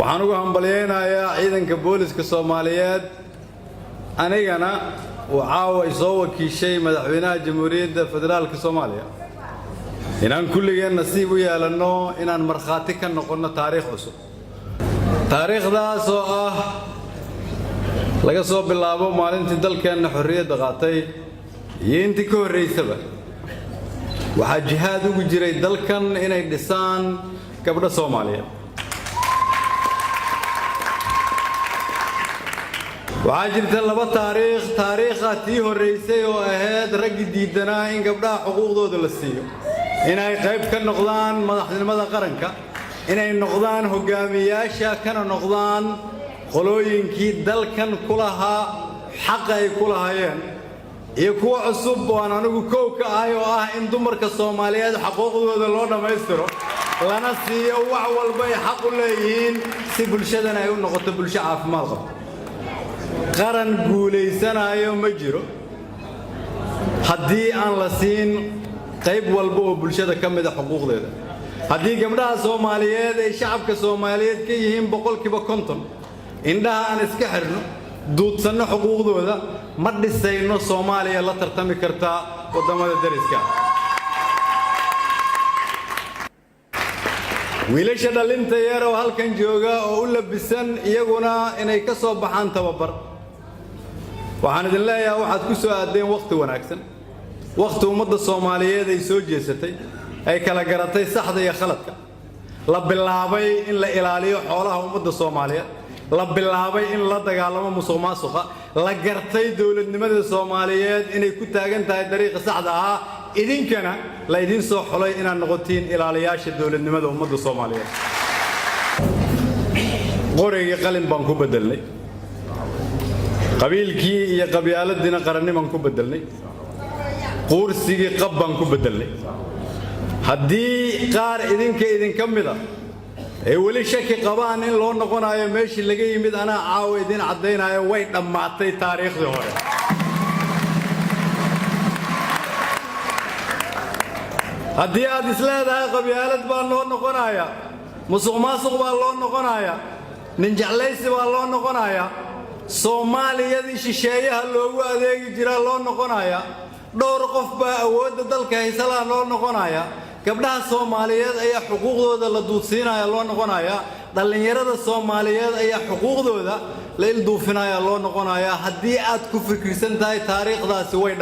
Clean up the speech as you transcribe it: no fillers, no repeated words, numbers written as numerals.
waxaan ugu hambalyeeynayaa ciidanka booliska Soomaaliyeed anigana caawa soo wakiishay madaxweynaha Jamhuuriyadda Federaalka Soomaaliya inaan kulligeen nasiib u yeelano inaan marxaati ka noqono taariikh cusub taariikhdaas oo ah laga soo bilaabo maalintii dalkeena xorriyadda qaatay iyo intii ka horeysaba waxa jihaad ugu jiray dalkan inay dhisaan gabdho Soomaaliyeed waxaa jirta laba taariikhatii horeysay oo ahayd rag diidanaa in gabdhaha xuquuqdooda la siiyo inay qayb ka noqdaan madaxnimada qaranka inay noqdaan hogaamiyaasha kana noqdaan qolooyinkii dalkan ku lahaa xaq ay ku lahaayeen iyo kuwa cusub oo aan anigu koow ka ahay oo ah in dumarka Soomaaliyeed xuquuqdooda loo dhameystiro lana siiyo wax walba ay xaq u leeyihiin si bulshadana ay u noqoto bulsho caafimaad qabta qaran guuleysanayo ma jiro haddii aan la siin qayb walba oo bulshada ka mid ah xuquuqdeeda haddii gabdhaha Soomaaliyeed ay shacabka Soomaaliyeed ka yihiin 50% indhaha aan iska xirno duudsanno xuquuqdooda ma dhisayno Soomaaliya la tartami karta wadamada dariska wiilasha dhalinta yar oo halkan jooga oo u labisan iyaguna inay ka soo baxaan tababar waxaan idin leeyahay waxaad ku soo aadeen waqti wanaagsan waqti ummadda Soomaaliyeed ay soo jeesatay ay kala garatay saxda iyo khaladka la bilaabay in la ilaaliyo xoolaha ummadda Soomaaliyeed la bilaabay in la dagaalamo musuqmaasuqa la gartay dawladnimada Soomaaliyeed inay ku taagan tahay dariiqa saxda ah idinkana la idin soo xulay inaad noqotiin ilaaliyaasha dawladnimada ummadda Soomaaliyeed qoriga qalin baan ku bedelnay qabiilkii iyo qabyaaladina qaranniman ku bedelnay qursigii qab baan ku bedelnay haddii qaar idin ka mid ah ay wali shaki qabaan in loo noqonayo meeshii laga yimid ana caawa idin cadeynayo way dhamaatay taariikhdii hore haddii aad isleedahay qabyaalad baa loo noqonaya musuqmaasuq baa loo noqonaya nin jeclaysi baa loo noqonaya Soomaaliyadii shisheeyaha loogu adeegi jiraa loo noqonaya dhowr qof baa awoodda dalka haysalaa loo noqonaya gabdhaha Soomaaliyeed ayaa xuquuqdooda la duudsiinaya loo noqonaya dhalinyarada Soomaaliyeed ayaa xuquuqdooda la ilduufinaya loo noqonaya haddii aad ku fikirsan tahay taariikhdaasi way